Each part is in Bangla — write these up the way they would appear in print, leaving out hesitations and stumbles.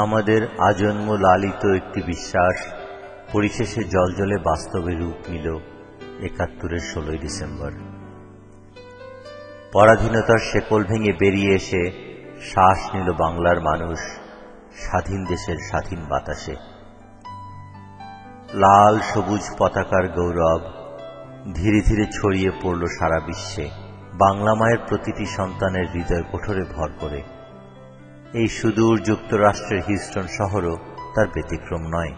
আমাদের আজন্ম লালিত একটি বিশ্বাস পরিশেষে জলজলে বাস্তবে রূপ নিল ৭১-এর ১৬ই ডিসেম্বর। পরাধীনতার শেকল ভেঙে বেরিয়ে এসে শ্বাস নিল বাংলার মানুষ স্বাধীন দেশের স্বাধীন বাতাসে। লাল সবুজ পতাকার গৌরব ধীরে ধীরে ছড়িয়ে পড়ল সারা বিশ্বে, বাংলা মায়ের প্রতিটি সন্তানের হৃদয় কোঠরে ভর করে। এই সুদূর যুক্তরাষ্ট্রের হিউস্টন শহরও তার ব্যতিক্রম নয়।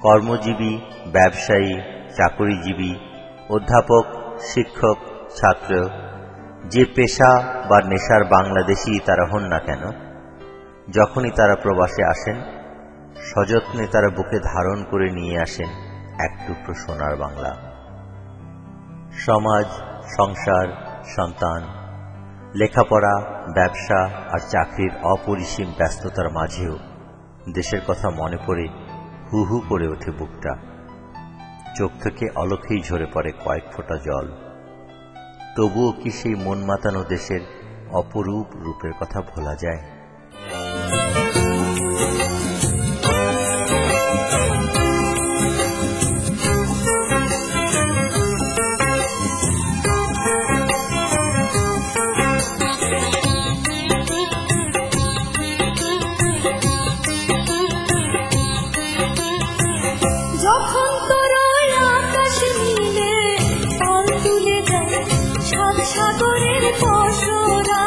কর্মজীবী, ব্যবসায়ী, চাকরিজীবী, অধ্যাপক, শিক্ষক, ছাত্র, যে পেশা বা নেশার বাংলাদেশী তারা হন না কেন, যখনই তারা প্রবাসে আসেন সযত্নে তারা বুকে ধারণ করে নিয়ে আসেন এক টুকরো সোনার বাংলা। সমাজ, সংসার, সন্তান, লেখাপড়া, ব্যবসা আর চাকরির অপরিসীম ব্যস্ততার মাঝেও দেশের কথা মনে পড়ে হু হু করে ওঠে বুকটা। চোখ থেকে অলক্ষেই ঝরে পড়ে কয়েক ফোঁটা জল। তবুও কি সেই মন মাতানো দেশের অপরূপ রূপের কথা ভোলা যায়? সাগরের পশরা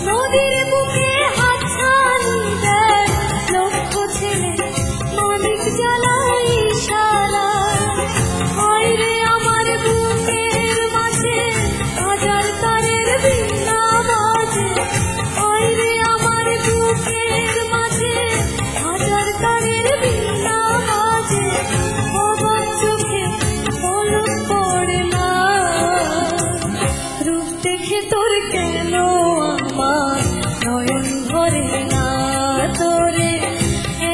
নদীর বুকে হাতছানি দেয় লক্ষ ছেলে মালিক জ্বালায় ইশারা। হায় রে আমার বুকের মাঝে হাজার তারের বীণা বাজে, হায় রে আমার বুকের মাঝে হাজার তারের বীণা বাজে। বাবার চোখে পলক পড়ে না, রূপ দেখে তোর কেন আমার নয়ন ভরে না। তোরে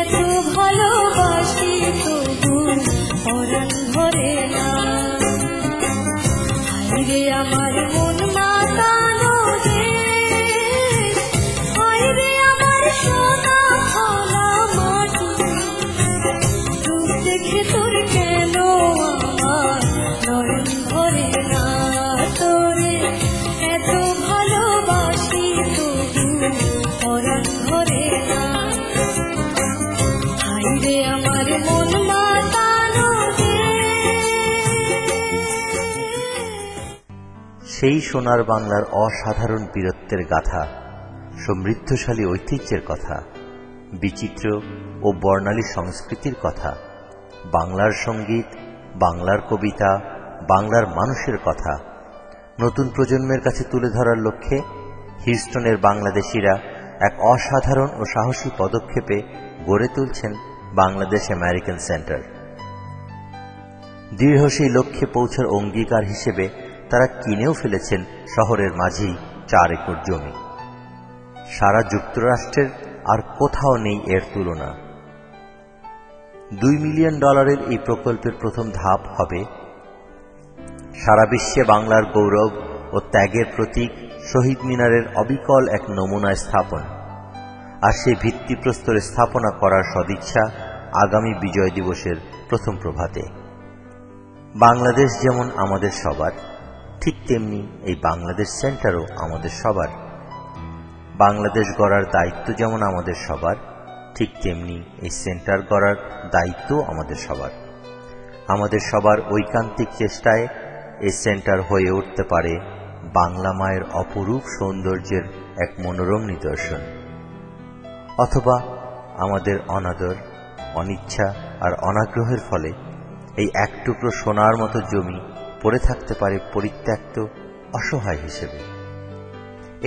এত ভালোবাসি তবু পরাণ ভরে না। হায়রে আমার মন মাতানো দেশ, হায়রে আমার সোনা ফলা মাটি। রূপ দেখে তোর কেন আমার নয়ন ভরে না। তোরে এত ভালোবাসি তবু পরাণ ভরে না। হায়রে আমার মন মাতানো সেই সোনার বাংলার অসাধারণ বীরত্বের গাথা, সমৃদ্ধশালী ঐতিহ্যের কথা, বিচিত্র ও বর্ণালী সংস্কৃতির কথা, বাংলার সঙ্গীত, বাংলার কবিতা, বাংলার মানুষের কথা নতুন প্রজন্মের কাছে তুলে ধরার লক্ষ্যে হিউস্টনের বাংলাদেশিরা এক অসাধারণ ও সাহসী পদক্ষেপে গড়ে তুলছেন বাংলাদেশ আমেরিকান সেন্টার। দৃঢ় সেই লক্ষ্যে পৌঁছার অঙ্গীকার হিসেবে তারা কিনেও ফেলেছেন শহরের মাঝেই ৪ একর জমি। সারা যুক্তরাষ্ট্রের আর কোথাও নেই এর তুলনা। $2 মিলিয়ন এই প্রকল্পের প্রথম ধাপ হবে সারা বিশ্বে বাংলার গৌরব ও ত্যাগের প্রতীক শহীদ মিনারের অবিকল এক নমুনায় স্থাপন। আর সেই ভিত্তিপ্রস্তরে স্থাপনা করার সদিচ্ছা আগামী বিজয় দিবসের প্রথম প্রভাতে। বাংলাদেশ যেমন আমাদের সবার, ঠিক তেমনি এই বাংলাদেশ সেন্টারও আমাদের সবার। বাংলাদেশ গড়ার দায়িত্ব যেমন আমাদের সবার, ঠিক তেমনি এই সেন্টার গড়ার দায়িত্ব আমাদের সবার। আমাদের সবার ঐকান্তিক চেষ্টায় এই সেন্টার হয়ে উঠতে পারে বাংলা মায়ের অপরূপ সৌন্দর্যের এক মনোরম নিদর্শন। অথবা আমাদের অনাদর, অনিচ্ছা আর অনাগ্রহের ফলে এই এক টুকরো সোনার মতো জমি পড়ে থাকতে পারে পরিত্যক্ত, অসহায় হিসেবে।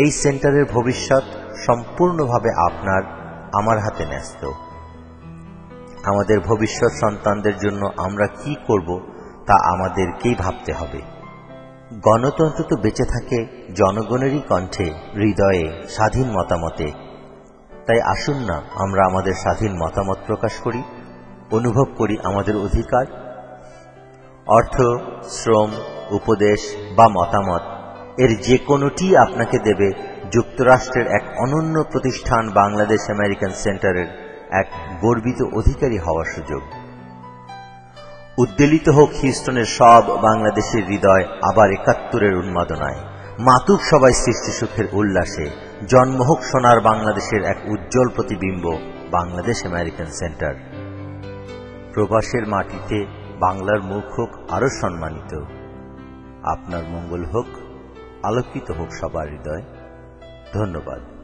এই সেন্টারের ভবিষ্যৎ সম্পূর্ণভাবে আপনার আমার হাতে ন্যস্ত। আমাদের ভবিষ্যৎ সন্তানদের জন্য আমরা কি করব তা আমাদেরকেই ভাবতে হবে। গণতন্ত্র তো বেঁচে থাকে জনগণেরই কণ্ঠে, হৃদয়ে, স্বাধীন মতামতে। তাই আসুন না আমরা আমাদের স্বাধীন মতামত প্রকাশ করি, অনুভব করি আমাদের অধিকার। অর্থ, শ্রম, উপদেশ বা মতামত এর যে কোনোটি আপনাকে দেবে যুক্তরাষ্ট্রের এক অনন্য প্রতিষ্ঠান বাংলাদেশ আমেরিকান সেন্টারের এক গর্বিত অধিকারী হওয়ার সুযোগ। উদ্বেলিত হোক হিউস্টনের সব বাংলাদেশের হৃদয় আবার ৭১-এর উন্মাদনায়, মাতুক সবাই সৃষ্টি সুখের উল্লাসে, জন্ম হোক সোনার বাংলাদেশের এক উজ্জ্বল প্রতিবিম্ব বাংলাদেশ আমেরিকান সেন্টার। প্রবাসের মাটিতে বাংলার মুখ হোক আরো সম্মানিত। আপনার মঙ্গল হোক, আলোকিত হোক সবার হৃদয়। ধন্যবাদ।